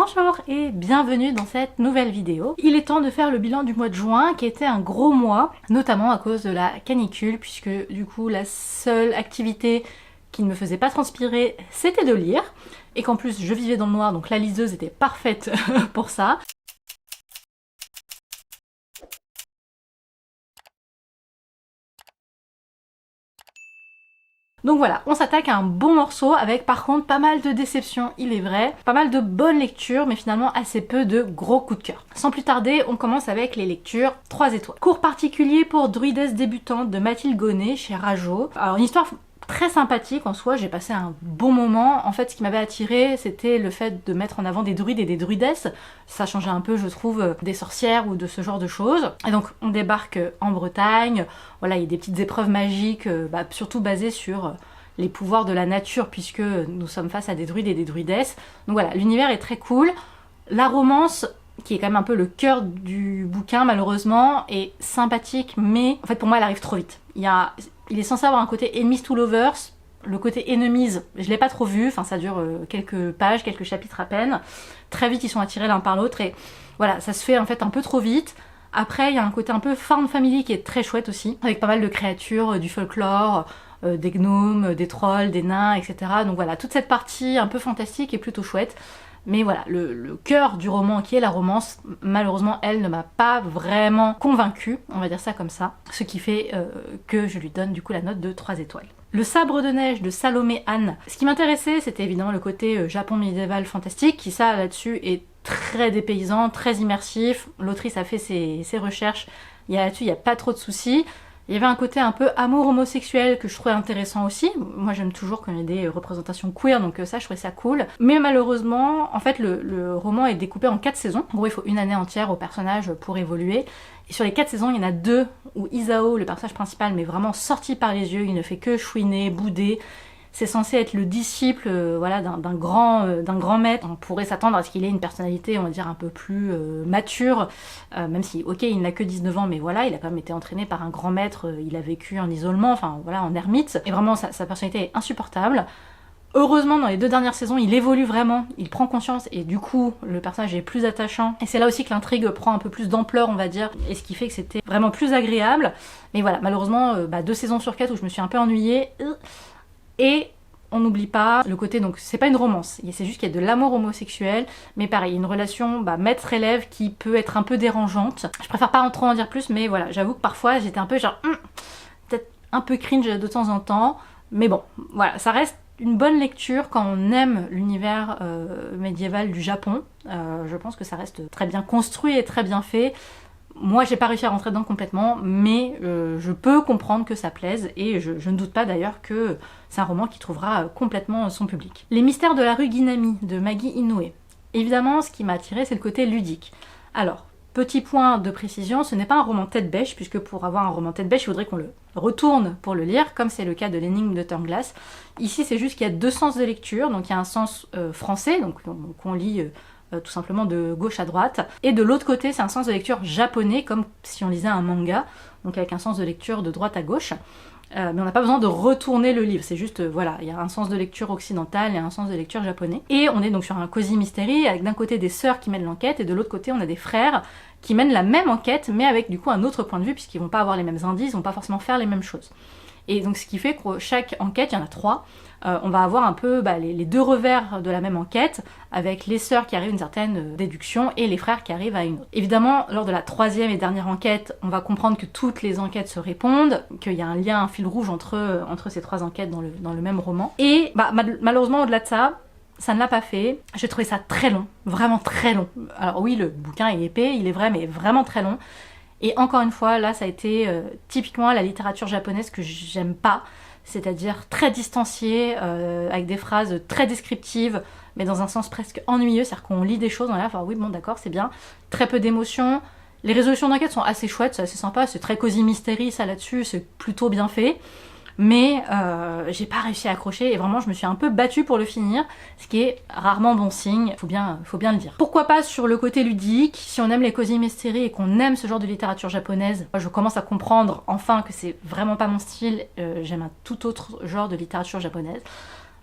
Bonjour et bienvenue dans cette nouvelle vidéo. Il est temps de faire le bilan du mois de juin qui était un gros mois, notamment à cause de la canicule puisque du coup la seule activité qui ne me faisait pas transpirer c'était de lire et qu'en plus je vivais dans le noir donc la liseuse était parfaite pour ça. Donc voilà, on s'attaque à un bon morceau avec par contre pas mal de déceptions, il est vrai, pas mal de bonnes lectures mais finalement assez peu de gros coups de cœur. Sans plus tarder, on commence avec les lectures 3 étoiles. Cours particulier pour druidesse débutante de Mathilde Gonnet chez Rajo. Alors une histoire très sympathique en soi, j'ai passé un bon moment. En fait, ce qui m'avait attiré, c'était le fait de mettre en avant des druides et des druidesses. Ça changeait un peu, je trouve, des sorcières ou de ce genre de choses. Et donc, on débarque en Bretagne. Voilà, il y a des petites épreuves magiques, surtout basées sur les pouvoirs de la nature, puisque nous sommes face à des druides et des druidesses. Donc voilà, l'univers est très cool. La romance, qui est quand même un peu le cœur du bouquin, malheureusement, est sympathique, mais en fait, pour moi, elle arrive trop vite. Il est censé avoir un côté enemies to lovers, le côté enemies, je l'ai pas trop vu, enfin ça dure quelques pages, quelques chapitres à peine. Très vite ils sont attirés l'un par l'autre et voilà, ça se fait en fait un peu trop vite. Après il y a un côté un peu farm family qui est très chouette aussi, avec pas mal de créatures, du folklore, des gnomes, des trolls, des nains, etc. Donc voilà, toute cette partie un peu fantastique est plutôt chouette. Mais voilà, le cœur du roman qui est la romance, malheureusement elle ne m'a pas vraiment convaincue, on va dire ça comme ça, ce qui fait que je lui donne du coup la note de 3 étoiles. Le sabre de neige de Salomé Anne. Ce qui m'intéressait c'était évidemment le côté Japon médiéval fantastique, qui ça là-dessus est très dépaysant, très immersif, l'autrice a fait ses recherches, là-dessus il n'y a pas trop de soucis. Il y avait un côté un peu amour homosexuel que je trouvais intéressant aussi. Moi j'aime toujours quand il y a des représentations queer, donc ça je trouvais ça cool. Mais malheureusement, en fait le roman est découpé en 4 saisons. En gros il faut une année entière au personnage pour évoluer. Et sur les 4 saisons, il y en a 2 où Isao, le personnage principal, mais vraiment sorti par les yeux, il ne fait que chouiner, bouder. C'est censé être le disciple voilà, d'un grand maître. On pourrait s'attendre à ce qu'il ait une personnalité, on va dire, un peu plus mature, même si, ok, il n'a que 19 ans, mais voilà, il a quand même été entraîné par un grand maître, il a vécu en isolement, enfin voilà, en ermite, et vraiment sa personnalité est insupportable. Heureusement, dans les 2 dernières saisons, il évolue vraiment, il prend conscience, et du coup, le personnage est plus attachant. Et c'est là aussi que l'intrigue prend un peu plus d'ampleur, on va dire, et ce qui fait que c'était vraiment plus agréable. Mais voilà, malheureusement, 2 saisons sur 4 où je me suis un peu ennuyée. Et on n'oublie pas le côté, donc c'est pas une romance, c'est juste qu'il y a de l'amour homosexuel, mais pareil, une relation maître-élève qui peut être un peu dérangeante. Je préfère pas trop en dire plus, mais voilà, j'avoue que parfois j'étais un peu genre, peut-être un peu cringe de temps en temps, mais bon, voilà, ça reste une bonne lecture quand on aime l'univers médiéval du Japon. Je pense que ça reste très bien construit et très bien fait. Moi j'ai pas réussi à rentrer dedans complètement, mais je peux comprendre que ça plaise et je ne doute pas d'ailleurs que c'est un roman qui trouvera complètement son public. Les mystères de la rue Ginami de Magi Inoue. Évidemment ce qui m'a attiré c'est le côté ludique. Alors, petit point de précision, ce n'est pas un roman tête-bêche, puisque pour avoir un roman tête-bêche, il faudrait qu'on le retourne pour le lire, comme c'est le cas de l'énigme de Turnglass. Ici c'est juste qu'il y a 2 sens de lecture, donc il y a un sens français, donc qu'on lit tout simplement de gauche à droite, et de l'autre côté c'est un sens de lecture japonais comme si on lisait un manga, donc avec un sens de lecture de droite à gauche, mais on n'a pas besoin de retourner le livre, c'est juste voilà, il y a un sens de lecture occidental et un sens de lecture japonais, et on est donc sur un cosy mystery avec d'un côté des sœurs qui mènent l'enquête et de l'autre côté on a des frères qui mènent la même enquête mais avec du coup un autre point de vue puisqu'ils vont pas avoir les mêmes indices, ils vont pas forcément faire les mêmes choses. Et donc ce qui fait que chaque enquête, il y en a 3, on va avoir un peu les 2 revers de la même enquête, avec les sœurs qui arrivent à une certaine déduction et les frères qui arrivent à une autre. Évidemment, lors de la 3e et dernière enquête, on va comprendre que toutes les enquêtes se répondent, qu'il y a un lien, un fil rouge entre ces 3 enquêtes dans le même roman. Et malheureusement, au-delà de ça, ça ne l'a pas fait. J'ai trouvé ça très long, vraiment très long. Alors oui, le bouquin est épais, il est vrai, mais vraiment très long. Et encore une fois, là, ça a été typiquement la littérature japonaise que j'aime pas, c'est-à-dire très distanciée, avec des phrases très descriptives, mais dans un sens presque ennuyeux, c'est-à-dire qu'on lit des choses, on est là, enfin oui, bon d'accord, c'est bien, très peu d'émotions. Les résolutions d'enquête sont assez chouettes, c'est assez sympa, c'est très cosy mystery, ça là-dessus, c'est plutôt bien fait. Mais j'ai pas réussi à accrocher et vraiment je me suis un peu battue pour le finir, ce qui est rarement bon signe, faut bien le dire. Pourquoi pas sur le côté ludique, si on aime les cosy mystery et qu'on aime ce genre de littérature japonaise, moi je commence à comprendre enfin que c'est vraiment pas mon style, j'aime un tout autre genre de littérature japonaise.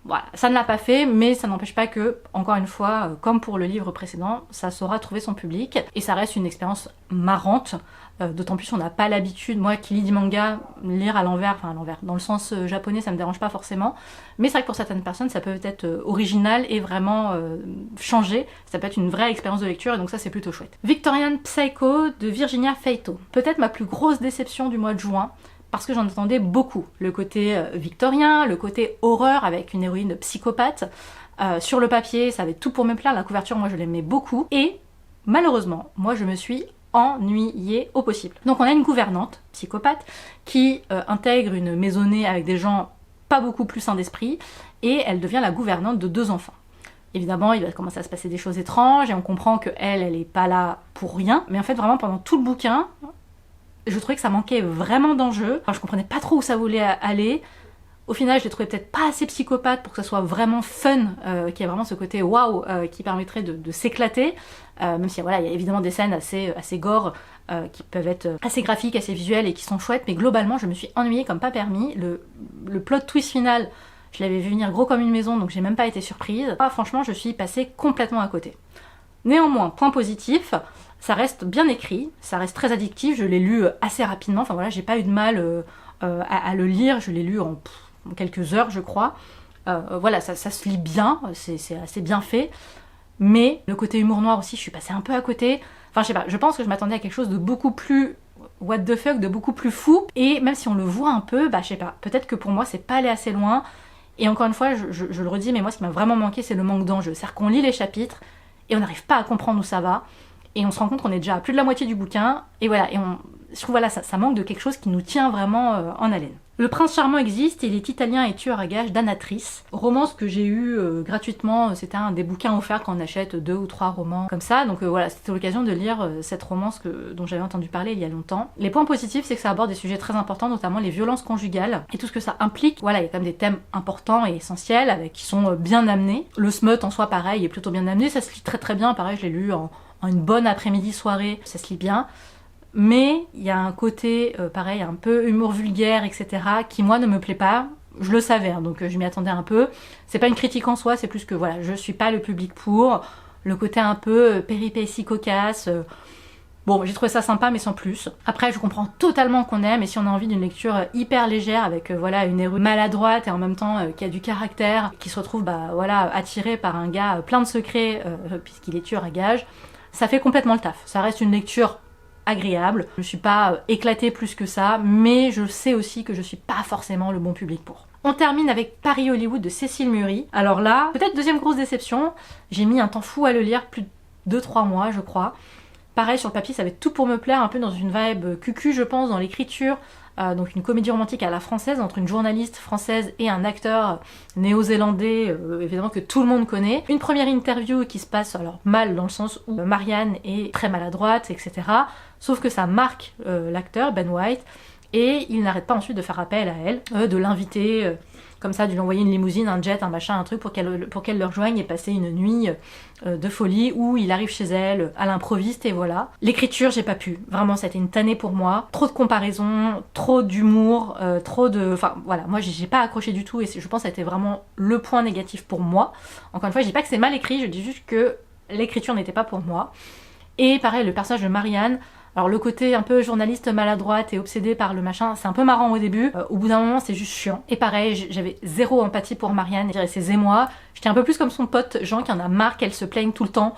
Voilà, ça ne l'a pas fait, mais ça n'empêche pas que, encore une fois, comme pour le livre précédent, ça saura trouver son public, et ça reste une expérience marrante, d'autant plus on n'a pas l'habitude, moi qui lis du manga, lire à l'envers, enfin à l'envers, dans le sens japonais ça me dérange pas forcément, mais c'est vrai que pour certaines personnes ça peut être original et vraiment changer, ça peut être une vraie expérience de lecture, et donc ça c'est plutôt chouette. Victorian Psycho de Virginia Feito, peut-être ma plus grosse déception du mois de juin, parce que j'en attendais beaucoup. Le côté victorien, le côté horreur avec une héroïne psychopathe. Sur le papier, ça avait tout pour me plaire, la couverture, moi je l'aimais beaucoup. Et malheureusement, moi je me suis ennuyée au possible. Donc on a une gouvernante psychopathe qui intègre une maisonnée avec des gens pas beaucoup plus sains d'esprit, et elle devient la gouvernante de 2 enfants. Évidemment, il va commencer à se passer des choses étranges, et on comprend que elle est pas là pour rien. Mais en fait, vraiment, pendant tout le bouquin, je trouvais que ça manquait vraiment d'enjeu. Enfin, je comprenais pas trop où ça voulait aller. Au final, je l'ai trouvé peut-être pas assez psychopathe pour que ça soit vraiment fun, qu'il y ait vraiment ce côté waouh qui permettrait de s'éclater. Même si voilà, il y a évidemment des scènes assez gore qui peuvent être assez graphiques, assez visuelles et qui sont chouettes, mais globalement, je me suis ennuyée comme pas permis. Le plot twist final, je l'avais vu venir gros comme une maison, donc j'ai même pas été surprise. Franchement, je suis passée complètement à côté. Néanmoins, point positif, ça reste bien écrit, ça reste très addictif, je l'ai lu assez rapidement, enfin voilà, j'ai pas eu de mal à le lire, je l'ai lu en quelques heures je crois. Voilà, ça se lit bien, c'est assez bien fait, mais le côté humour noir aussi, je suis passée un peu à côté. Enfin je sais pas, je pense que je m'attendais à quelque chose de beaucoup plus what the fuck, de beaucoup plus fou, et même si on le voit un peu, bah je sais pas, peut-être que pour moi c'est pas allé assez loin, et encore une fois, je le redis, mais moi ce qui m'a vraiment manqué c'est le manque d'enjeu, c'est-à-dire qu'on lit les chapitres, et on n'arrive pas à comprendre où ça va, et on se rend compte qu'on est déjà à plus de la moitié du bouquin, et voilà, je trouve voilà, ça manque de quelque chose qui nous tient vraiment en haleine. Le prince charmant existe, il est italien et tueur à gages d'Anatrice. Romance que j'ai eu gratuitement, c'était un des bouquins offerts quand on achète 2 ou 3 romans comme ça, donc voilà, c'était l'occasion de lire cette romance dont j'avais entendu parler il y a longtemps. Les points positifs, c'est que ça aborde des sujets très importants, notamment les violences conjugales, et tout ce que ça implique. Voilà, il y a quand même des thèmes importants et essentiels, qui sont bien amenés. Le smut en soi, pareil, est plutôt bien amené, ça se lit très très bien, pareil, je l'ai lu en une bonne après-midi soirée, ça se lit bien. Mais il y a un côté, pareil, un peu humour vulgaire, etc., qui moi ne me plaît pas. Je le savais, hein, donc je m'y attendais un peu. C'est pas une critique en soi, c'est plus que voilà, je suis pas le public pour. Le côté un peu péripétie cocasse. Bon, j'ai trouvé ça sympa, mais sans plus. Après, je comprends totalement qu'on aime, et si on a envie d'une lecture hyper légère, avec voilà, une héroïne maladroite et en même temps qui a du caractère, qui se retrouve voilà, attirée par un gars plein de secrets, puisqu'il est tueur à gages, ça fait complètement le taf. Ça reste une lecture agréable. Je suis pas éclatée plus que ça, mais je sais aussi que je suis pas forcément le bon public pour. On termine avec Paris Hollywood de Cécile Murray. Alors là, peut-être deuxième grosse déception, j'ai mis un temps fou à le lire, plus de 2-3 mois je crois. Pareil, sur le papier ça avait tout pour me plaire, un peu dans une vibe cucu je pense, dans l'écriture, donc une comédie romantique à la française, entre une journaliste française et un acteur néo-zélandais, évidemment que tout le monde connaît. Une première interview qui se passe alors mal dans le sens où Marianne est très maladroite, etc. Sauf que ça marque l'acteur, Ben White, et il n'arrête pas ensuite de faire appel à elle, de l'inviter, comme ça, de lui envoyer une limousine, un jet, un machin, un truc pour qu'elle le rejoigne et passer une nuit de folie où il arrive chez elle à l'improviste et voilà. L'écriture, j'ai pas pu. Vraiment, ça a été une tannée pour moi. Trop de comparaisons, trop d'humour, trop de... Enfin, voilà, moi j'ai pas accroché du tout et je pense que ça a été vraiment le point négatif pour moi. Encore une fois, je dis pas que c'est mal écrit, je dis juste que l'écriture n'était pas pour moi. Et pareil, le personnage de Marianne, alors le côté un peu journaliste maladroite et obsédée par le machin, c'est un peu marrant au début, au bout d'un moment c'est juste chiant. Et pareil, j'avais zéro empathie pour Marianne, je dirais c'est émoi. J'étais un peu plus comme son pote Jean qui en a marre qu'elle se plaigne tout le temps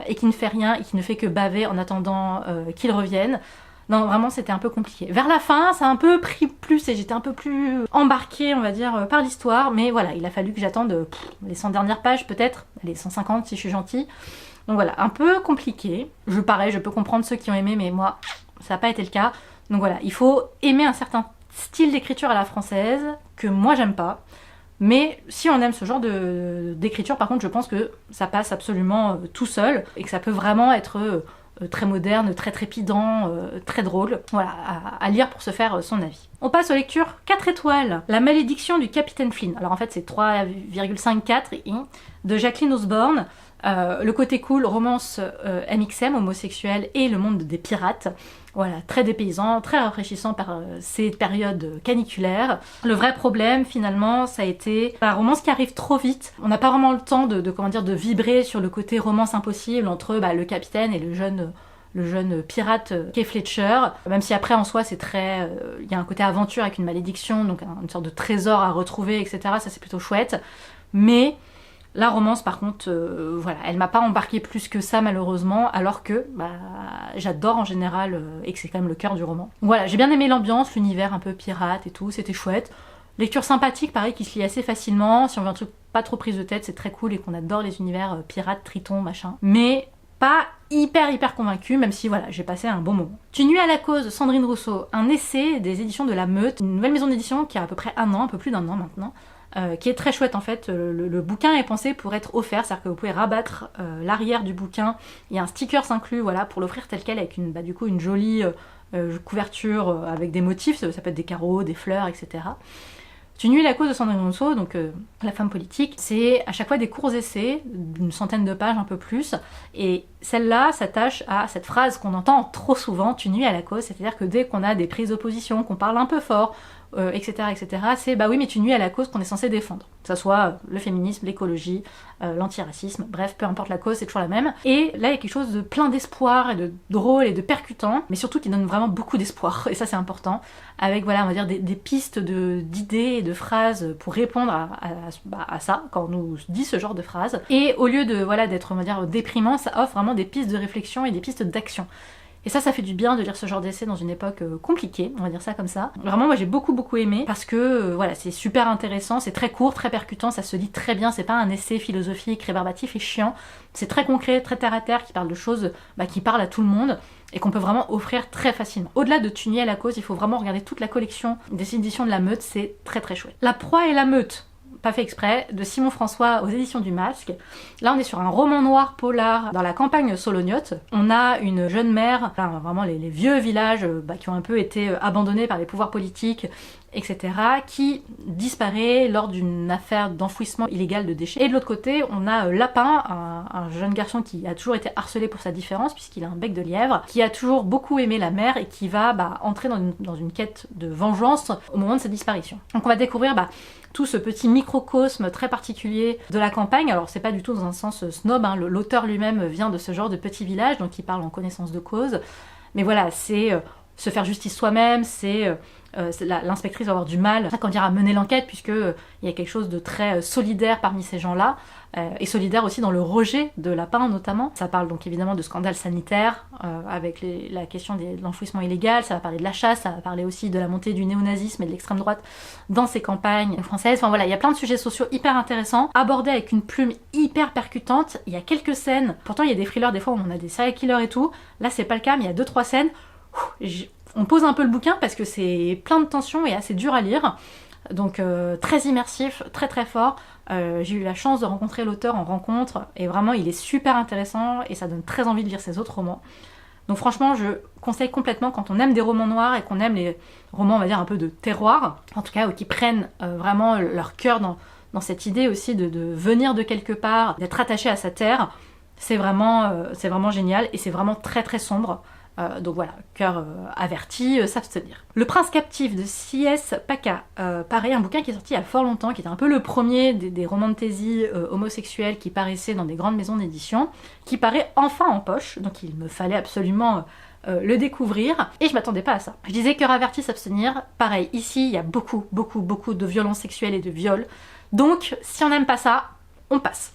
et qui ne fait rien et qui ne fait que baver en attendant qu'il revienne. Non, vraiment c'était un peu compliqué. Vers la fin, ça a un peu pris plus et j'étais un peu plus embarquée, on va dire, par l'histoire. Mais voilà, il a fallu que j'attende les 100 dernières pages peut-être, les 150 si je suis gentille. Donc voilà, un peu compliqué. Pareil, je peux comprendre ceux qui ont aimé, mais moi, ça n'a pas été le cas. Donc voilà, il faut aimer un certain style d'écriture à la française, que moi j'aime pas. Mais si on aime ce genre d'écriture, par contre, je pense que ça passe absolument tout seul, et que ça peut vraiment être très moderne, très trépidant, très drôle. Voilà, à lire pour se faire son avis. On passe aux lectures 4 étoiles. La malédiction du capitaine Flynn. Alors en fait c'est 3,54 de Jacqueline Osborne. Le côté cool, romance MXM, homosexuel et le monde des pirates. Voilà, très dépaysant, très rafraîchissant par ces périodes caniculaires. Le vrai problème, finalement, ça a été la romance qui arrive trop vite. On n'a pas vraiment le temps de vibrer sur le côté romance impossible entre le capitaine et le jeune pirate Kay Fletcher, même si après en soi c'est très... Il y a un côté aventure avec une malédiction, donc une sorte de trésor à retrouver, etc. Ça c'est plutôt chouette. Mais la romance par contre, voilà, elle m'a pas embarqué plus que ça malheureusement, alors que j'adore en général, et que c'est quand même le cœur du roman. Voilà, j'ai bien aimé l'ambiance, l'univers un peu pirate et tout, c'était chouette. Lecture sympathique, pareil, qui se lit assez facilement. Si on veut un truc pas trop prise de tête, c'est très cool et qu'on adore les univers pirates, tritons, machin. Mais pas hyper convaincue, même si voilà, j'ai passé un bon moment. Tu nuis à la cause, Sandrine Rousseau, un essai des éditions de La Meute, une nouvelle maison d'édition qui a à peu près un peu plus d'un an maintenant, qui est très chouette en fait. Le bouquin est pensé pour être offert, c'est-à-dire que vous pouvez rabattre l'arrière du bouquin, il y a un sticker inclus, voilà, pour l'offrir tel quel avec une jolie couverture avec des motifs, ça peut être des carreaux, des fleurs, etc. Tu nuis à la cause de Sandrine Rousseau, donc la femme politique, c'est à chaque fois des courts essais, d'une centaine de pages, un peu plus, et celle-là s'attache à cette phrase qu'on entend trop souvent, tu nuis à la cause, c'est-à-dire que dès qu'on a des prises d'opposition, qu'on parle un peu fort, etc., c'est bah oui mais tu nuis à la cause qu'on est censé défendre. Que ça soit le féminisme, l'écologie, l'antiracisme, bref, peu importe la cause, c'est toujours la même. Et là il y a quelque chose de plein d'espoir et de drôle et de percutant, mais surtout qui donne vraiment beaucoup d'espoir, et ça c'est important, avec voilà, on va dire des pistes d'idées et de phrases pour répondre à ça, quand on nous dit ce genre de phrases. Et au lieu de voilà d'être, on va dire, déprimant, ça offre vraiment des pistes de réflexion et des pistes d'action. Et ça fait du bien de lire ce genre d'essai dans une époque compliquée, on va dire ça comme ça. Vraiment, moi j'ai beaucoup aimé, parce que voilà, c'est super intéressant, c'est très court, très percutant, ça se lit très bien, c'est pas un essai philosophique, rébarbatif et chiant, c'est très concret, très terre à terre, qui parle de choses qui parlent à tout le monde, et qu'on peut vraiment offrir très facilement. Au-delà de Tu nuis à la cause, il faut vraiment regarder toute la collection des éditions de La Meute, c'est très chouette. La proie et la meute, pas fait exprès, de Simon François aux éditions du Masque. Là on est sur un roman noir polar dans la campagne solognote. On a une jeune mère, vraiment les vieux villages qui ont un peu été abandonnés par les pouvoirs politiques, etc., qui disparaît lors d'une affaire d'enfouissement illégal de déchets. Et de l'autre côté, on a Lapin, un jeune garçon qui a toujours été harcelé pour sa différence, puisqu'il a un bec de lièvre, qui a toujours beaucoup aimé la mère et qui va entrer dans une quête de vengeance au moment de sa disparition. Donc on va découvrir tout ce petit microcosme très particulier de la campagne. Alors c'est pas du tout dans un sens snob, l'auteur lui-même vient de ce genre de petit village, donc il parle en connaissance de cause. Mais voilà, c'est se faire justice soi-même, c'est l'inspectrice va avoir du mal à mener l'enquête, puisque il y a quelque chose de très solidaire parmi ces gens-là, et solidaire aussi dans le rejet de Lapin notamment. Ça parle donc évidemment de scandales sanitaires, avec la question de l'enfouissement illégal, ça va parler de la chasse, ça va parler aussi de la montée du néonazisme et de l'extrême droite dans ces campagnes françaises. Enfin voilà, il y a plein de sujets sociaux hyper intéressants, abordés avec une plume hyper percutante. Il y a quelques scènes, pourtant il y a des thrillers des fois où on a des serial killers et tout, là c'est pas le cas, mais il y a 2-3 scènes, on pose un peu le bouquin parce que c'est plein de tensions et assez dur à lire, donc très immersif, très fort. J'ai eu la chance de rencontrer l'auteur en rencontre, et vraiment il est super intéressant et ça donne très envie de lire ses autres romans. Donc franchement je conseille complètement, quand on aime des romans noirs et qu'on aime les romans on va dire un peu de terroir, en tout cas qui prennent vraiment leur cœur dans cette idée aussi de venir de quelque part, d'être attaché à sa terre, c'est vraiment génial, et c'est vraiment très sombre. Donc voilà, cœur averti, s'abstenir. Le Prince captif de C.S. Paca, pareil, un bouquin qui est sorti il y a fort longtemps, qui était un peu le premier des romans de fantasy homosexuels qui paraissaient dans des grandes maisons d'édition, qui paraît enfin en poche, donc il me fallait absolument le découvrir, et je m'attendais pas à ça. Je disais cœur averti, s'abstenir, pareil, ici il y a beaucoup de violences sexuelles et de viols, donc si on n'aime pas ça, on passe.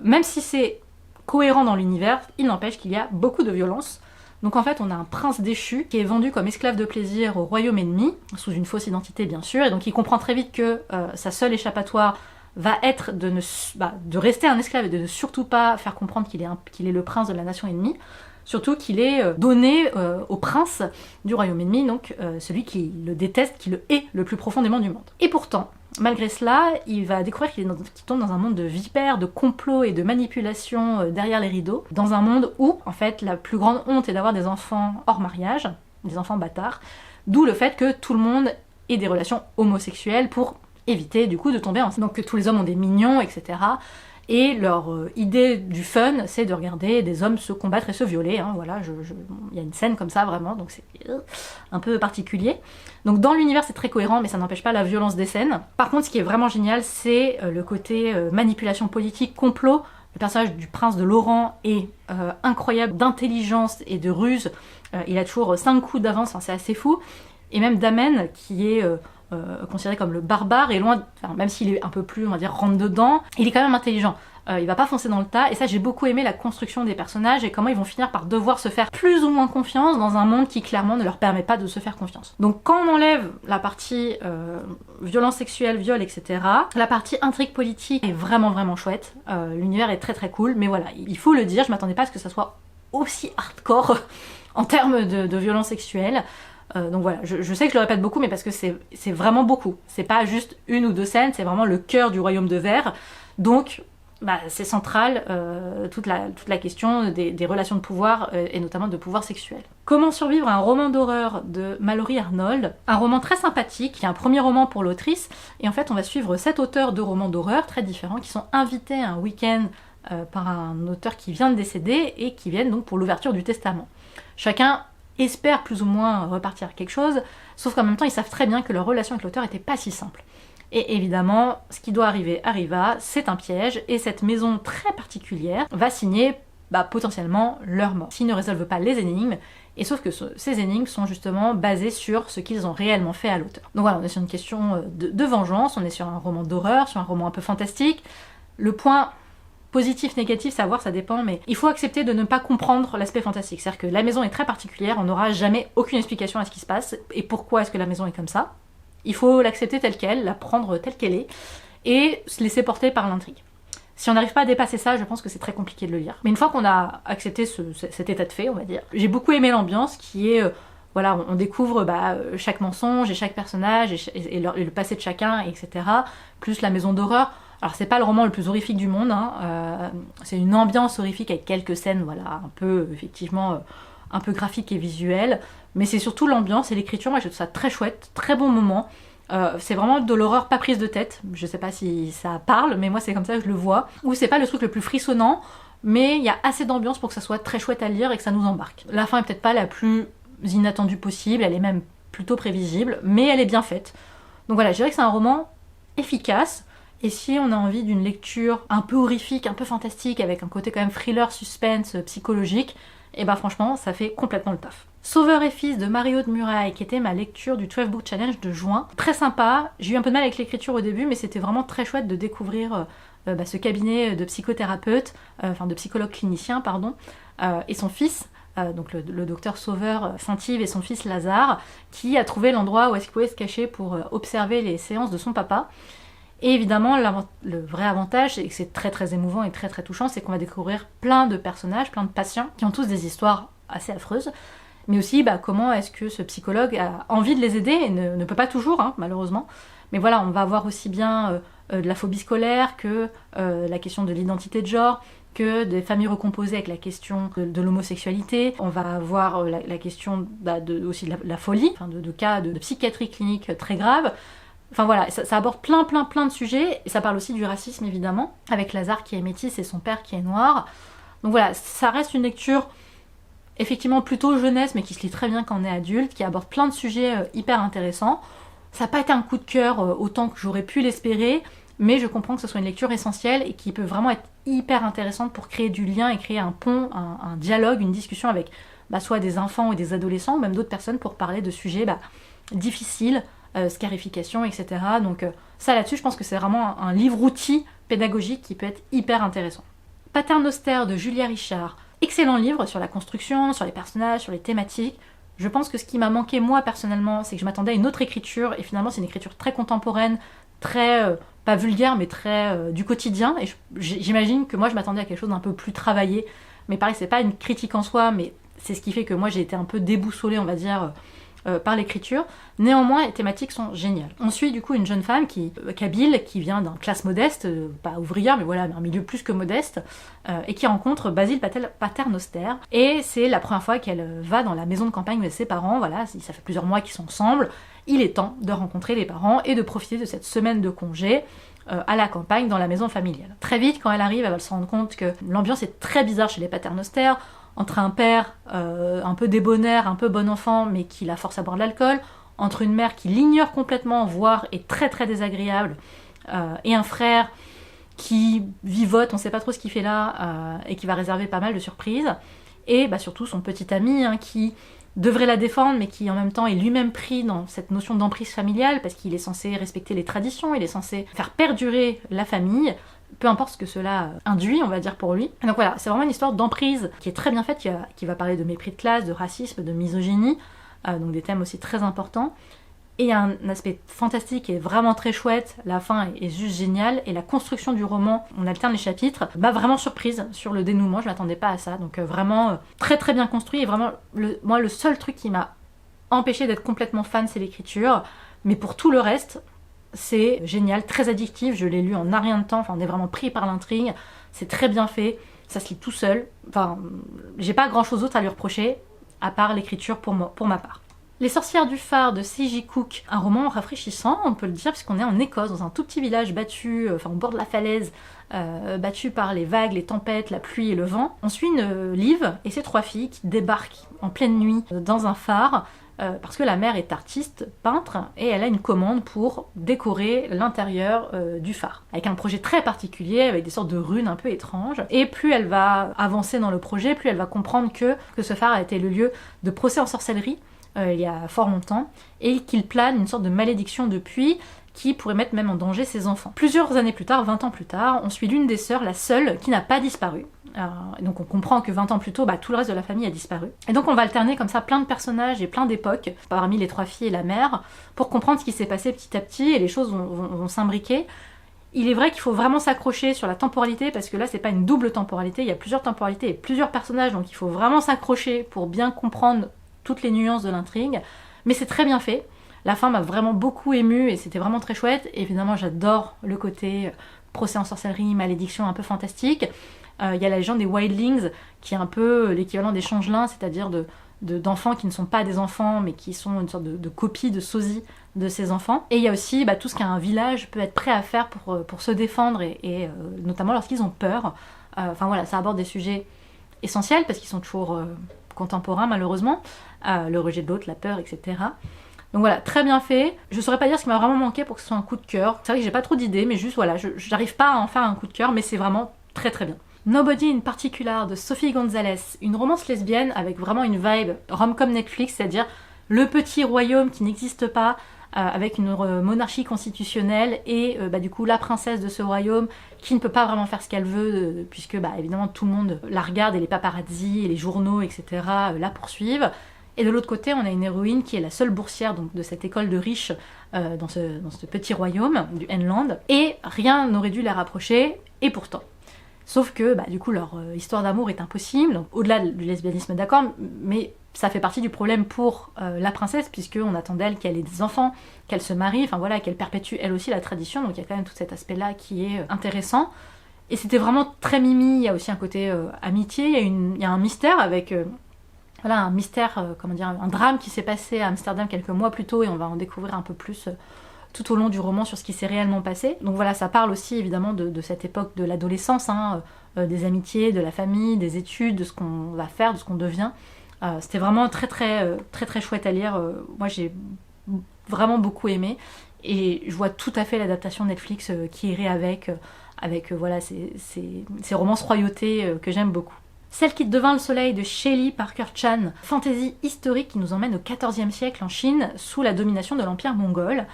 Même si c'est cohérent dans l'univers, il n'empêche qu'il y a beaucoup de violence. Donc en fait on a un prince déchu qui est vendu comme esclave de plaisir au royaume ennemi, sous une fausse identité bien sûr, et donc il comprend très vite que sa seule échappatoire va être de rester un esclave et de ne surtout pas faire comprendre qu'il est le prince de la nation ennemie, surtout qu'il est donné au prince du royaume ennemi, donc celui qui le déteste, qui le hait le plus profondément du monde. Et pourtant, malgré cela, il va découvrir qu'il tombe dans un monde de vipères, de complots et de manipulations derrière les rideaux, dans un monde où, en fait, la plus grande honte est d'avoir des enfants hors mariage, des enfants bâtards, d'où le fait que tout le monde ait des relations homosexuelles pour éviter, du coup, de tomber enceinte. Donc que tous les hommes ont des mignons, etc. Et leur idée du fun, c'est de regarder des hommes se combattre et se violer, hein, voilà, il y a une scène comme ça vraiment, donc c'est un peu particulier. Donc dans l'univers c'est très cohérent, mais ça n'empêche pas la violence des scènes. Par contre ce qui est vraiment génial, c'est le côté manipulation politique, complot. Le personnage du prince de l'Oran est incroyable d'intelligence et de ruse, il a toujours 5 coups d'avance, enfin, c'est assez fou. Et même Damen, qui est considéré comme le barbare, est loin, enfin, même s'il est un peu plus, on va dire, rentre-dedans, il est quand même intelligent. Il va pas foncer dans le tas, et ça j'ai beaucoup aimé la construction des personnages et comment ils vont finir par devoir se faire plus ou moins confiance dans un monde qui clairement ne leur permet pas de se faire confiance. Donc quand on enlève la partie violence sexuelle, viol, etc., la partie intrigue politique est vraiment vraiment chouette, l'univers est très très cool, mais voilà, il faut le dire, je m'attendais pas à ce que ça soit aussi hardcore en termes de violence sexuelle. Donc voilà, je sais que je le répète beaucoup, mais parce que c'est vraiment beaucoup. C'est pas juste une ou deux scènes, c'est vraiment le cœur du royaume de verre. Donc c'est central, toute la question des relations de pouvoir, et notamment de pouvoir sexuel. Comment survivre à un roman d'horreur de Mallory Arnold, un roman très sympathique, qui est un premier roman pour l'autrice, et en fait on va suivre 7 auteurs de romans d'horreur très différents, qui sont invités un week-end par un auteur qui vient de décéder, et qui viennent donc pour l'ouverture du testament. Chacun espère plus ou moins repartir à quelque chose, sauf qu'en même temps ils savent très bien que leur relation avec l'auteur n'était pas si simple. Et évidemment, ce qui doit arriver arriva, c'est un piège, et cette maison très particulière va signer potentiellement leur mort, s'ils ne résolvent pas les énigmes, et sauf que ces énigmes sont justement basées sur ce qu'ils ont réellement fait à l'auteur. Donc voilà, on est sur une question de vengeance, on est sur un roman d'horreur, sur un roman un peu fantastique. Le point positif, négatif, savoir, ça dépend, mais il faut accepter de ne pas comprendre l'aspect fantastique. C'est-à-dire que la maison est très particulière, on n'aura jamais aucune explication à ce qui se passe, et pourquoi est-ce que la maison est comme ça. Il faut l'accepter telle qu'elle, la prendre telle qu'elle est, et se laisser porter par l'intrigue. Si on n'arrive pas à dépasser ça, je pense que c'est très compliqué de le lire. Mais une fois qu'on a accepté cet état de fait, on va dire, j'ai beaucoup aimé l'ambiance qui est... voilà, on découvre chaque mensonge et chaque personnage et le passé de chacun, etc. Plus la maison d'horreur. Alors c'est pas le roman le plus horrifique du monde, hein, c'est une ambiance horrifique avec quelques scènes, voilà, un peu, effectivement, un peu graphique et visuelle, mais c'est surtout l'ambiance et l'écriture, moi je trouve ça très chouette, très bon moment. C'est vraiment de l'horreur pas prise de tête, je sais pas si ça parle, mais moi c'est comme ça que je le vois, où c'est pas le truc le plus frissonnant, mais il y a assez d'ambiance pour que ça soit très chouette à lire et que ça nous embarque. La fin est peut-être pas la plus inattendue possible, elle est même plutôt prévisible, mais elle est bien faite. Donc voilà, je dirais que c'est un roman efficace, et si on a envie d'une lecture un peu horrifique, un peu fantastique, avec un côté quand même thriller, suspense, psychologique, et franchement, ça fait complètement le taf. Sauveur et fils de Mario de Muraille, qui était ma lecture du 12 Book Challenge de juin. Très sympa, j'ai eu un peu de mal avec l'écriture au début, mais c'était vraiment très chouette de découvrir ce cabinet de psychothérapeute, de psychologue clinicien, pardon, et son fils, donc le docteur Sauveur Saint-Yves et son fils Lazare, qui a trouvé l'endroit où est-ce qu'il pouvait se cacher pour observer les séances de son papa. Et évidemment, le vrai avantage, et que c'est très très émouvant et très très touchant, c'est qu'on va découvrir plein de personnages, plein de patients, qui ont tous des histoires assez affreuses, mais aussi comment est-ce que ce psychologue a envie de les aider, et ne peut pas toujours, hein, malheureusement. Mais voilà, on va avoir aussi bien de la phobie scolaire que la question de l'identité de genre, que des familles recomposées avec la question de l'homosexualité. On va avoir la question aussi de la folie, de cas de psychiatrie clinique très graves. Enfin voilà, ça aborde plein de sujets, et ça parle aussi du racisme évidemment, avec Lazare qui est métis et son père qui est noir. Donc voilà, ça reste une lecture effectivement plutôt jeunesse, mais qui se lit très bien quand on est adulte, qui aborde plein de sujets hyper intéressants. Ça n'a pas été un coup de cœur autant que j'aurais pu l'espérer, mais je comprends que ce soit une lecture essentielle et qui peut vraiment être hyper intéressante pour créer du lien et créer un pont, un dialogue, une discussion avec soit des enfants ou des adolescents, ou même d'autres personnes pour parler de sujets difficiles, scarification, etc. Donc ça là-dessus, je pense que c'est vraiment un livre-outil pédagogique qui peut être hyper intéressant. Paternoster de Julia Richard, excellent livre sur la construction, sur les personnages, sur les thématiques. Je pense que ce qui m'a manqué moi personnellement, c'est que je m'attendais à une autre écriture, et finalement c'est une écriture très contemporaine, très, pas vulgaire, mais très du quotidien, et j'imagine que moi je m'attendais à quelque chose d'un peu plus travaillé, mais pareil, c'est pas une critique en soi, mais c'est ce qui fait que moi j'ai été un peu déboussolée, on va dire, par l'écriture. Néanmoins, les thématiques sont géniales. On suit du coup une jeune femme kabyle, qui vient d'une classe modeste, pas ouvrière, mais voilà, un milieu plus que modeste, et qui rencontre Basile Paternoster. Et c'est la première fois qu'elle va dans la maison de campagne de ses parents. Voilà, ça fait plusieurs mois qu'ils sont ensemble. Il est temps de rencontrer les parents et de profiter de cette semaine de congé à la campagne, dans la maison familiale. Très vite, quand elle arrive, elle va se rendre compte que l'ambiance est très bizarre chez les paternosters, entre un père un peu débonnaire, un peu bon enfant, mais qui la force à boire de l'alcool, entre une mère qui l'ignore complètement, voire est très très désagréable, et un frère qui vivote, on sait pas trop ce qu'il fait là, et qui va réserver pas mal de surprises, et surtout son petit ami, qui devrait la défendre, mais qui en même temps est lui-même pris dans cette notion d'emprise familiale, parce qu'il est censé respecter les traditions, il est censé faire perdurer la famille, peu importe ce que cela induit, on va dire, pour lui. Et donc voilà, c'est vraiment une histoire d'emprise qui est très bien faite, qui va parler de mépris de classe, de racisme, de misogynie, donc des thèmes aussi très importants. Et il y a un aspect fantastique qui est vraiment très chouette, la fin est juste géniale, et la construction du roman, on alterne les chapitres, m'a vraiment surprise sur le dénouement, je m'attendais pas à ça, donc vraiment très très bien construit, et vraiment, moi le seul truc qui m'a empêché d'être complètement fan, c'est l'écriture, mais pour tout le reste, c'est génial, très addictif, je l'ai lu en un rien de temps, on est vraiment pris par l'intrigue, c'est très bien fait, ça se lit tout seul, j'ai pas grand chose d'autre à lui reprocher, à part l'écriture pour ma part. Les sorcières du phare de C.J. Cook, un roman rafraîchissant, on peut le dire, puisqu'on est en Écosse, dans un tout petit village battu, au bord de la falaise, battu par les vagues, les tempêtes, la pluie et le vent. On suit Liv et ses 3 filles qui débarquent en pleine nuit dans un phare, parce que la mère est artiste, peintre, et elle a une commande pour décorer l'intérieur du phare, avec un projet très particulier, avec des sortes de runes un peu étranges. Et plus elle va avancer dans le projet, plus elle va comprendre que ce phare a été le lieu de procès en sorcellerie, il y a fort longtemps, et qu'il plane une sorte de malédiction depuis qui pourrait mettre même en danger ses enfants. Plusieurs années plus tard, 20 ans plus tard, on suit l'une des sœurs, la seule, qui n'a pas disparu. Donc on comprend que 20 ans plus tôt, tout le reste de la famille a disparu. Et donc on va alterner comme ça plein de personnages et plein d'époques, parmi les 3 filles et la mère, pour comprendre ce qui s'est passé petit à petit, et les choses vont s'imbriquer. Il est vrai qu'il faut vraiment s'accrocher sur la temporalité, parce que là c'est pas une double temporalité, il y a plusieurs temporalités et plusieurs personnages, donc il faut vraiment s'accrocher pour bien comprendre toutes les nuances de l'intrigue, mais c'est très bien fait. La fin m'a vraiment beaucoup émue et c'était vraiment très chouette. Et évidemment, j'adore le côté procès en sorcellerie, malédiction un peu fantastique. Il y a la légende des Wildlings, qui est un peu l'équivalent des changelins, c'est-à-dire d'enfants qui ne sont pas des enfants, mais qui sont une sorte de copie, de sosie de ces enfants. Et il y a aussi tout ce qu'un village peut être prêt à faire pour se défendre, et notamment lorsqu'ils ont peur. Voilà, ça aborde des sujets essentiels, parce qu'ils sont toujours contemporains, malheureusement. Le rejet de l'autre, la peur, etc. Donc voilà, très bien fait. Je saurais pas dire ce qui m'a vraiment manqué pour que ce soit un coup de cœur. C'est vrai que j'ai pas trop d'idées, mais juste voilà, j'arrive pas à en faire un coup de cœur, mais c'est vraiment très très bien. Nobody in Particular de Sophie Gonzalez, une romance lesbienne avec vraiment une vibe rom-com Netflix, c'est-à-dire le petit royaume qui n'existe pas, avec une monarchie constitutionnelle, et du coup la princesse de ce royaume qui ne peut pas vraiment faire ce qu'elle veut, puisque évidemment tout le monde la regarde, et les paparazzis et les journaux, etc. La poursuivent. Et de l'autre côté, on a une héroïne qui est la seule boursière donc, de cette école de riches dans ce petit royaume du Henland. Et rien n'aurait dû les rapprocher, et pourtant. Sauf que, du coup, leur histoire d'amour est impossible. Donc, au-delà du lesbianisme, d'accord, mais ça fait partie du problème pour la princesse, puisqu'on attend d'elle qu'elle ait des enfants, qu'elle se marie, qu'elle perpétue elle aussi la tradition. Donc il y a quand même tout cet aspect-là qui est intéressant. Et c'était vraiment très mimi. Il y a aussi un côté amitié, il y a un mystère avec... un mystère, un drame qui s'est passé à Amsterdam quelques mois plus tôt, et on va en découvrir un peu plus tout au long du roman sur ce qui s'est réellement passé. Donc voilà, ça parle aussi évidemment de cette époque de l'adolescence, des amitiés, de la famille, des études, de ce qu'on va faire, de ce qu'on devient. C'était vraiment très très chouette à lire. Moi j'ai vraiment beaucoup aimé, et je vois tout à fait l'adaptation Netflix qui irait avec ces romances royautés que j'aime beaucoup. Celle qui devint le soleil de Shelley Parker Chan, fantaisie historique qui nous emmène au XIVe siècle en Chine, sous la domination de l'Empire mongol.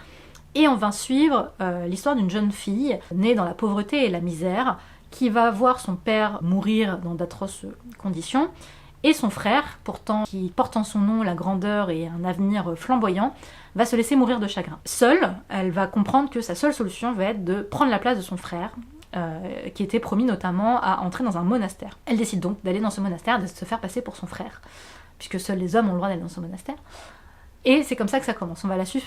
Et on va suivre l'histoire d'une jeune fille, née dans la pauvreté et la misère, qui va voir son père mourir dans d'atroces conditions, et son frère, pourtant qui porte en son nom la grandeur et un avenir flamboyant, va se laisser mourir de chagrin. Seule, elle va comprendre que sa seule solution va être de prendre la place de son frère, qui était promis notamment à entrer dans un monastère. Elle décide donc d'aller dans ce monastère, de se faire passer pour son frère, puisque seuls les hommes ont le droit d'aller dans ce monastère. Et c'est comme ça que ça commence. On va la suivre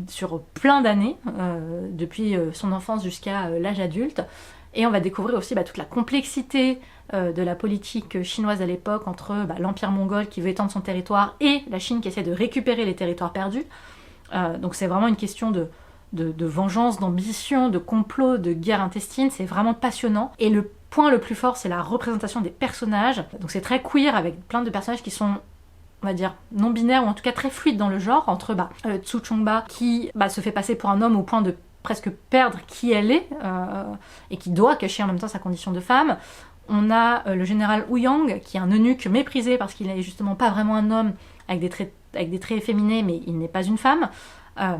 sur plein d'années, depuis son enfance jusqu'à l'âge adulte, et on va découvrir aussi toute la complexité de la politique chinoise à l'époque, entre l'Empire mongol qui veut étendre son territoire et la Chine qui essaie de récupérer les territoires perdus. Donc c'est vraiment une question de de vengeance, d'ambition, de complot, de guerre intestine, c'est vraiment passionnant. Et le point le plus fort, c'est la représentation des personnages. Donc c'est très queer avec plein de personnages qui sont, on va dire, non binaires ou en tout cas très fluides dans le genre, entre Tsu Chongba qui se fait passer pour un homme au point de presque perdre qui elle est et qui doit cacher en même temps sa condition de femme. On a le général Wu Yang qui est un eunuque méprisé parce qu'il n'est justement pas vraiment un homme avec des traits efféminés, mais il n'est pas une femme,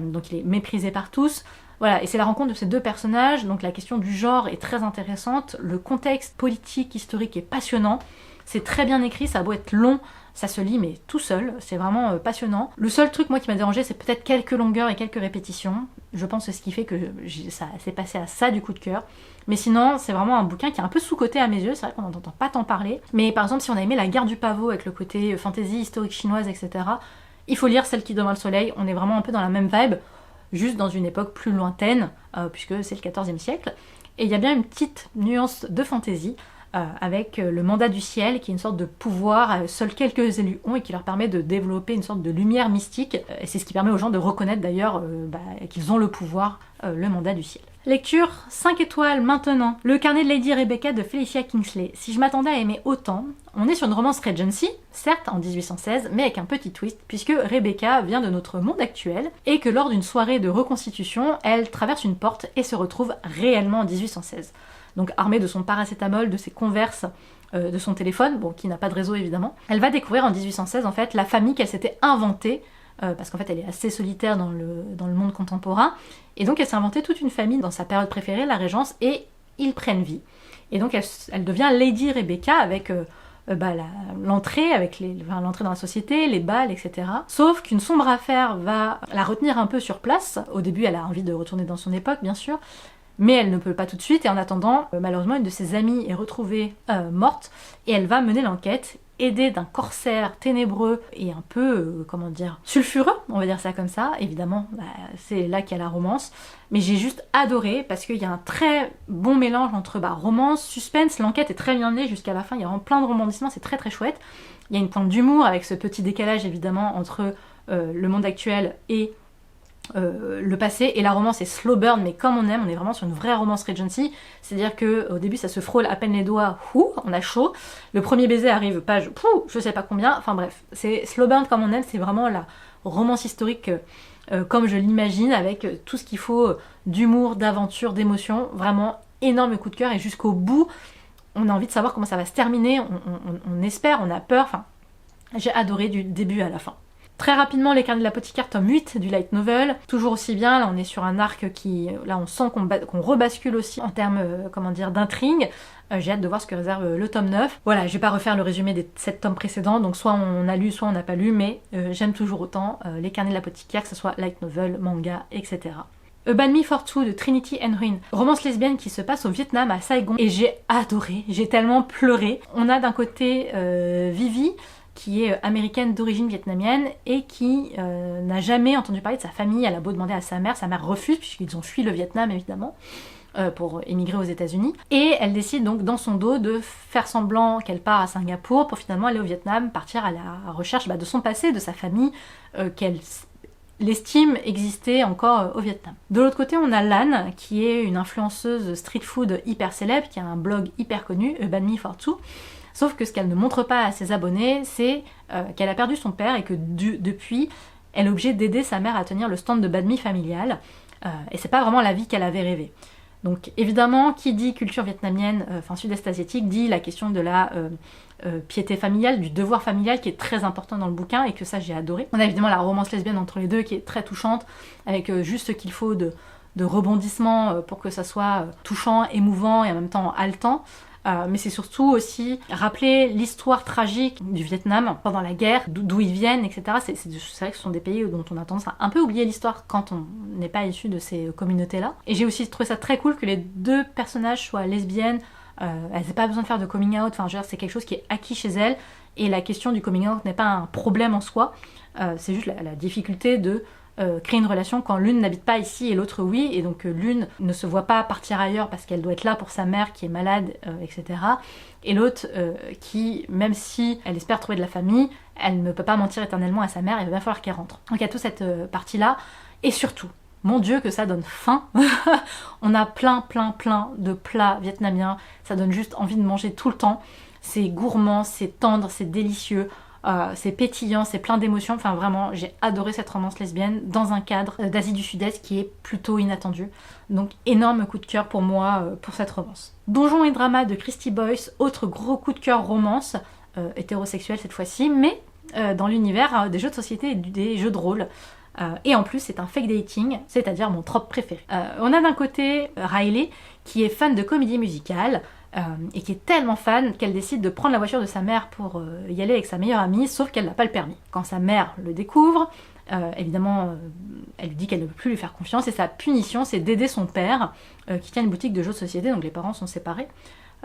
donc il est méprisé par tous. Voilà, et c'est la rencontre de ces deux personnages, donc la question du genre est très intéressante, le contexte politique, historique est passionnant, c'est très bien écrit, ça a beau être long, ça se lit mais tout seul, c'est vraiment passionnant. Le seul truc moi qui m'a dérangé, c'est peut-être quelques longueurs et quelques répétitions, je pense que c'est ce qui fait que ça s'est passé à ça du coup de cœur. Mais sinon, c'est vraiment un bouquin qui est un peu sous-coté à mes yeux, c'est vrai qu'on n'entend pas tant parler. Mais par exemple, si on a aimé La Guerre du Pavot avec le côté fantasy, historique chinoise, etc., il faut lire Celle qui dort dans le soleil, on est vraiment un peu dans la même vibe, juste dans une époque plus lointaine, puisque c'est le XIVe siècle. Et il y a bien une petite nuance de fantasy, avec le mandat du ciel, qui est une sorte de pouvoir, seuls quelques élus ont, et qui leur permet de développer une sorte de lumière mystique. Et c'est ce qui permet aux gens de reconnaître d'ailleurs qu'ils ont le pouvoir, le mandat du ciel. Lecture 5 étoiles maintenant. Le carnet de Lady Rebecca de Felicia Kingsley. Si je m'attendais à aimer autant, on est sur une romance Regency, certes en 1816, mais avec un petit twist, puisque Rebecca vient de notre monde actuel, et que lors d'une soirée de reconstitution, elle traverse une porte et se retrouve réellement en 1816. Donc armée de son paracétamol, de ses Converse, de son téléphone, bon, qui n'a pas de réseau évidemment, elle va découvrir en 1816 en fait la famille qu'elle s'était inventée, parce qu'en fait elle est assez solitaire dans le monde contemporain, et donc elle s'est inventée toute une famille dans sa période préférée, la Régence, et ils prennent vie. Et donc elle devient Lady Rebecca avec l'entrée, l'entrée dans la société, les balles, etc. Sauf qu'une sombre affaire va la retenir un peu sur place. Au début elle a envie de retourner dans son époque bien sûr, mais elle ne peut pas tout de suite, et en attendant, malheureusement, une de ses amies est retrouvée morte, et elle va mener l'enquête, aidée d'un corsaire ténébreux et un peu, sulfureux, on va dire ça comme ça. Évidemment, c'est là qu'il y a la romance, mais j'ai juste adoré, parce qu'il y a un très bon mélange entre romance, suspense, l'enquête est très bien menée jusqu'à la fin, il y a vraiment plein de rebondissements, c'est très très chouette. Il y a une pointe d'humour avec ce petit décalage, évidemment, entre le monde actuel et le passé, et la romance est slow burn mais comme on aime, on est vraiment sur une vraie romance Regency, c'est-à-dire que au début ça se frôle à peine les doigts, on a chaud, le premier baiser arrive page, je sais pas combien, enfin bref, c'est slow burn comme on aime, c'est vraiment la romance historique comme je l'imagine, avec tout ce qu'il faut d'humour, d'aventure, d'émotion, vraiment énorme coup de cœur, et jusqu'au bout on a envie de savoir comment ça va se terminer, on espère, on a peur, enfin j'ai adoré du début à la fin. Très rapidement, Les Carnets de l'Apothicaire, tome 8 du light novel, toujours aussi bien, là on est sur un arc qui, là on sent qu'on rebascule aussi en termes, d'intrigue. J'ai hâte de voir ce que réserve le tome 9. Voilà, je vais pas refaire le résumé des 7 tomes précédents, donc soit on a lu, soit on n'a pas lu, mais j'aime toujours autant Les Carnets de l'Apothicaire, que ce soit light novel, manga, etc. A Banh Mi for Two de Trinity Ruin, romance lesbienne qui se passe au Vietnam, à Saigon, et j'ai adoré, j'ai tellement pleuré. On a d'un côté Vivi, qui est américaine d'origine vietnamienne et qui n'a jamais entendu parler de sa famille. Elle a beau demander à sa mère refuse, puisqu'ils ont fui le Vietnam évidemment, pour émigrer aux États-Unis. Et elle décide donc dans son dos de faire semblant qu'elle part à Singapour pour finalement aller au Vietnam, partir à la recherche de son passé, de sa famille, qu'elle l'estime exister encore au Vietnam. De l'autre côté, on a Lan, qui est une influenceuse street food hyper célèbre, qui a un blog hyper connu, A Banh Mi for Two. Sauf que ce qu'elle ne montre pas à ses abonnés, c'est qu'elle a perdu son père et que depuis, elle est obligée d'aider sa mère à tenir le stand de banh mi familial. Et c'est pas vraiment la vie qu'elle avait rêvée. Donc évidemment, qui dit culture vietnamienne, sud-est asiatique, dit la question de la piété familiale, du devoir familial qui est très important dans le bouquin, et que ça j'ai adoré. On a évidemment la romance lesbienne entre les deux qui est très touchante, avec juste ce qu'il faut de rebondissement pour que ça soit touchant, émouvant et en même temps haletant. Mais c'est surtout aussi rappeler l'histoire tragique du Vietnam pendant la guerre, d'où ils viennent, etc. C'est vrai que ce sont des pays dont on a tendance à un peu oublier l'histoire quand on n'est pas issu de ces communautés-là. Et j'ai aussi trouvé ça très cool que les deux personnages soient lesbiennes, elles n'aient pas besoin de faire de coming out, c'est quelque chose qui est acquis chez elles, et la question du coming out n'est pas un problème en soi, c'est juste la difficulté de créer une relation quand l'une n'habite pas ici et l'autre oui, et donc l'une ne se voit pas partir ailleurs parce qu'elle doit être là pour sa mère qui est malade, etc. Et l'autre qui, même si elle espère trouver de la famille, elle ne peut pas mentir éternellement à sa mère, il va bien falloir qu'elle rentre. Donc il y a toute cette partie-là, et surtout, mon Dieu que ça donne faim. On a plein de plats vietnamiens, ça donne juste envie de manger tout le temps. C'est gourmand, c'est tendre, c'est délicieux. C'est pétillant, c'est plein d'émotions, enfin vraiment j'ai adoré cette romance lesbienne dans un cadre d'Asie du Sud-Est qui est plutôt inattendu. Donc énorme coup de cœur pour moi pour cette romance. Donjons et Drama de Christy Boyce, autre gros coup de cœur romance, hétérosexuelle cette fois-ci, mais dans l'univers des jeux de société et des jeux de rôle. Et en plus c'est un fake dating, c'est-à-dire mon trope préféré. On a d'un côté Riley qui est fan de comédie musicale, et qui est tellement fan qu'elle décide de prendre la voiture de sa mère pour y aller avec sa meilleure amie, sauf qu'elle n'a pas le permis. Quand sa mère le découvre, évidemment, elle lui dit qu'elle ne peut plus lui faire confiance, et sa punition, c'est d'aider son père, qui tient une boutique de jeux de société, donc les parents sont séparés,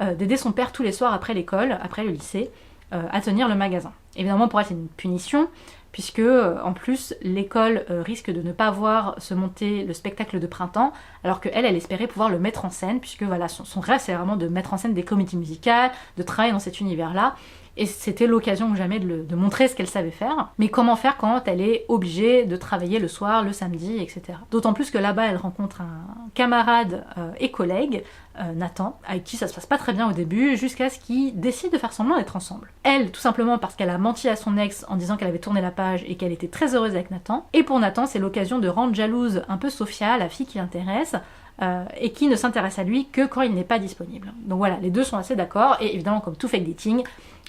d'aider son père tous les soirs après l'école, après le lycée, à tenir le magasin. Évidemment, pour elle, c'est une punition, puisque en plus l'école risque de ne pas voir se monter le spectacle de printemps, alors qu'elle, elle espérait pouvoir le mettre en scène, puisque voilà, son rêve c'est vraiment de mettre en scène des comédies musicales, de travailler dans cet univers-là, et c'était l'occasion ou jamais de montrer ce qu'elle savait faire. Mais comment faire quand elle est obligée de travailler le soir, le samedi, etc. D'autant plus que là-bas elle rencontre un camarade et collègue, Nathan, avec qui ça se passe pas très bien au début, jusqu'à ce qu'ils décident de faire semblant d'être ensemble. Elle, tout simplement parce qu'elle a menti à son ex en disant qu'elle avait tourné la page et qu'elle était très heureuse avec Nathan. Et pour Nathan, c'est l'occasion de rendre jalouse un peu Sophia, la fille qui l'intéresse, et qui ne s'intéresse à lui que quand il n'est pas disponible. Donc voilà, les deux sont assez d'accord, et évidemment comme tout fake dating,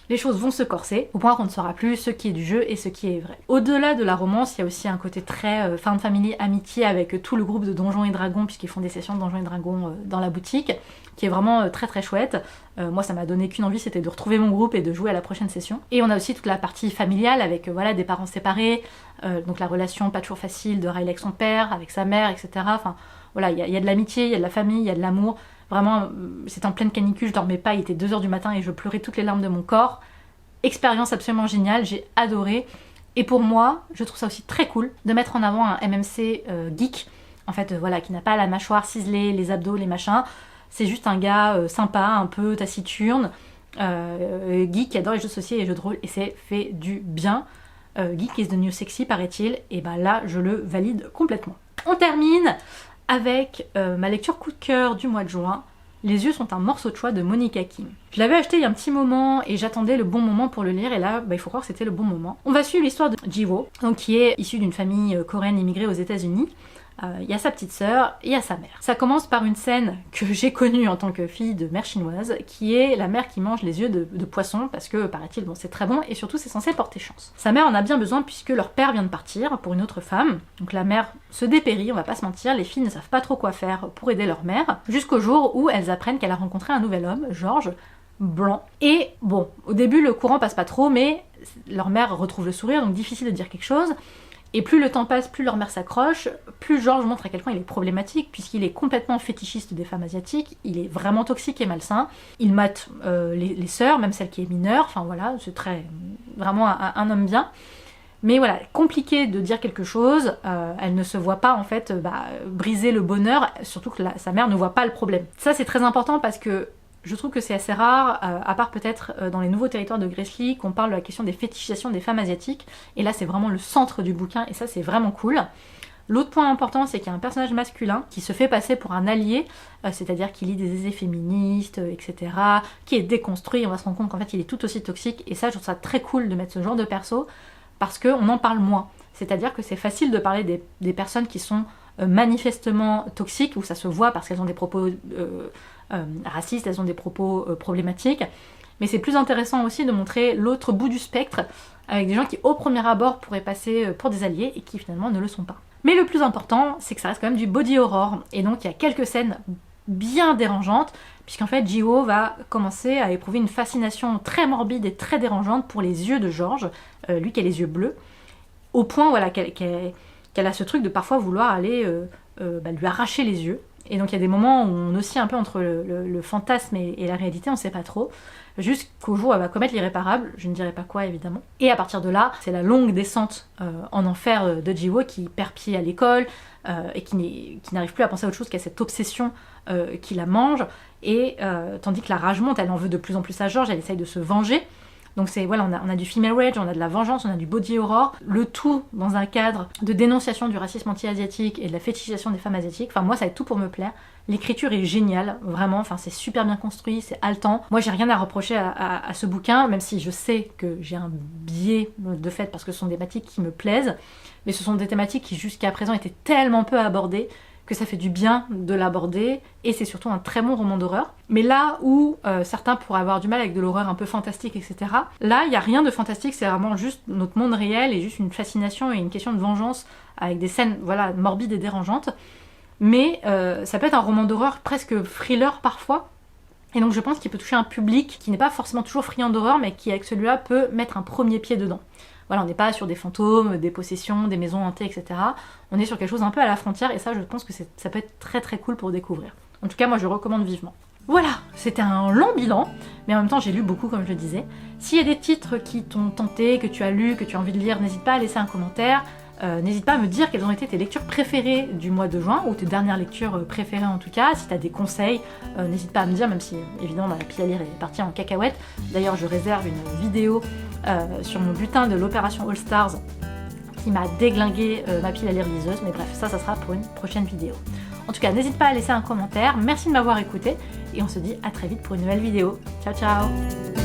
les choses vont se corser, au point qu'on ne saura plus ce qui est du jeu et ce qui est vrai. Au-delà de la romance, il y a aussi un côté très fin de famille, amitié avec tout le groupe de Donjons et Dragons, puisqu'ils font des sessions de Donjons et Dragons dans la boutique, qui est vraiment très chouette. Moi ça m'a donné qu'une envie, c'était de retrouver mon groupe et de jouer à la prochaine session. Et on a aussi toute la partie familiale avec voilà, des parents séparés, donc la relation pas toujours facile de Riley avec son père, avec sa mère, etc. Enfin voilà, il y a de l'amitié, il y a de la famille, il y a de l'amour. Vraiment, c'est en pleine canicule, je dormais pas, il était 2h du matin et je pleurais toutes les larmes de mon corps. Expérience absolument géniale, j'ai adoré. Et pour moi, je trouve ça aussi très cool de mettre en avant un MMC geek, en fait, voilà, qui n'a pas la mâchoire ciselée, les abdos, les machins. C'est juste un gars sympa, un peu taciturne, geek qui adore les jeux de société et les jeux de rôle, et c'est fait du bien. Geek is the new sexy, paraît-il, et bah là, je le valide complètement. On termine avec ma lecture coup de cœur du mois de juin. Les yeux sont un morceau de choix de Monica Kim. Je l'avais acheté il y a un petit moment et j'attendais le bon moment pour le lire, et là, il faut croire que c'était le bon moment. On va suivre l'histoire de Ji-woo, donc qui est issue d'une famille coréenne immigrée aux États-Unis. Il y a sa petite sœur et il y a sa mère. Ça commence par une scène que j'ai connue en tant que fille de mère chinoise, qui est la mère qui mange les yeux de poisson, parce que, paraît-il, bon, c'est très bon, et surtout c'est censé porter chance. Sa mère en a bien besoin puisque leur père vient de partir pour une autre femme, donc la mère se dépérit, on va pas se mentir, les filles ne savent pas trop quoi faire pour aider leur mère, jusqu'au jour où elles apprennent qu'elle a rencontré un nouvel homme, George, blanc. Et bon, au début le courant passe pas trop, mais leur mère retrouve le sourire, donc difficile de dire quelque chose. Et plus le temps passe, plus leur mère s'accroche, plus George montre à quel point il est problématique, puisqu'il est complètement fétichiste des femmes asiatiques, il est vraiment toxique et malsain, il mate les sœurs, même celle qui est mineure, enfin voilà, c'est vraiment un homme bien. Mais voilà, compliqué de dire quelque chose, elle ne se voit pas en fait briser le bonheur, surtout que sa mère ne voit pas le problème. Ça c'est très important parce que je trouve que c'est assez rare, à part peut-être dans les nouveaux territoires de Grace Lee, qu'on parle de la question des fétichisations des femmes asiatiques, et là c'est vraiment le centre du bouquin, et ça c'est vraiment cool. L'autre point important, c'est qu'il y a un personnage masculin qui se fait passer pour un allié, c'est-à-dire qui lit des essais féministes, etc., qui est déconstruit, on va se rendre compte qu'en fait il est tout aussi toxique, et ça je trouve ça très cool de mettre ce genre de perso, parce qu'on en parle moins. C'est-à-dire que c'est facile de parler des personnes qui sont manifestement toxiques, où ça se voit parce qu'elles ont des propos racistes, elles ont des propos problématiques, mais c'est plus intéressant aussi de montrer l'autre bout du spectre, avec des gens qui au premier abord pourraient passer pour des alliés et qui finalement ne le sont pas. Mais le plus important, c'est que ça reste quand même du body horror, et donc il y a quelques scènes bien dérangeantes, puisqu'en fait Ji-woo va commencer à éprouver une fascination très morbide et très dérangeante pour les yeux de George, lui qui a les yeux bleus, au point voilà, qu'elle a ce truc de parfois vouloir aller lui arracher les yeux. Et donc il y a des moments où on oscille un peu entre le fantasme et la réalité, on sait pas trop, jusqu'au jour où elle va commettre l'irréparable, je ne dirai pas quoi évidemment. Et à partir de là, c'est la longue descente en enfer de Ji-woo qui perd pied à l'école et qui n'arrive plus à penser à autre chose qu'à cette obsession qui la mange, et tandis que la rage monte, elle en veut de plus en plus à George, elle essaye de se venger. Donc c'est voilà, on a du female rage, on a de la vengeance, on a du body horror, le tout dans un cadre de dénonciation du racisme anti-asiatique et de la fétichisation des femmes asiatiques. Enfin moi ça a tout pour me plaire. L'écriture est géniale, vraiment, enfin c'est super bien construit, c'est haletant. Moi j'ai rien à reprocher à ce bouquin, même si je sais que j'ai un biais de fait parce que ce sont des thématiques qui me plaisent, mais ce sont des thématiques qui jusqu'à présent étaient tellement peu abordées que ça fait du bien de l'aborder, et c'est surtout un très bon roman d'horreur. Mais là où certains pourraient avoir du mal avec de l'horreur un peu fantastique, etc., là il n'y a rien de fantastique, c'est vraiment juste notre monde réel et juste une fascination et une question de vengeance avec des scènes voilà, morbides et dérangeantes. Mais ça peut être un roman d'horreur presque thriller parfois, et donc je pense qu'il peut toucher un public qui n'est pas forcément toujours friand d'horreur, mais qui avec celui-là peut mettre un premier pied dedans. Voilà, on n'est pas sur des fantômes, des possessions, des maisons hantées, etc. On est sur quelque chose un peu à la frontière, et ça je pense que ça peut être très très cool pour découvrir. En tout cas moi je le recommande vivement. Voilà, c'était un long bilan, mais en même temps j'ai lu beaucoup comme je le disais. S'il y a des titres qui t'ont tenté, que tu as lu, que tu as envie de lire, n'hésite pas à laisser un commentaire. N'hésite pas à me dire quelles ont été tes lectures préférées du mois de juin, ou tes dernières lectures préférées en tout cas. Si tu as des conseils, n'hésite pas à me dire, même si évidemment ma pile à lire est partie en cacahuète. D'ailleurs je réserve une vidéo sur mon butin de l'opération All Stars qui m'a déglingué ma pile à lire liseuse, mais bref, ça sera pour une prochaine vidéo. En tout cas, n'hésite pas à laisser un commentaire, merci de m'avoir écouté, et on se dit à très vite pour une nouvelle vidéo. Ciao ciao.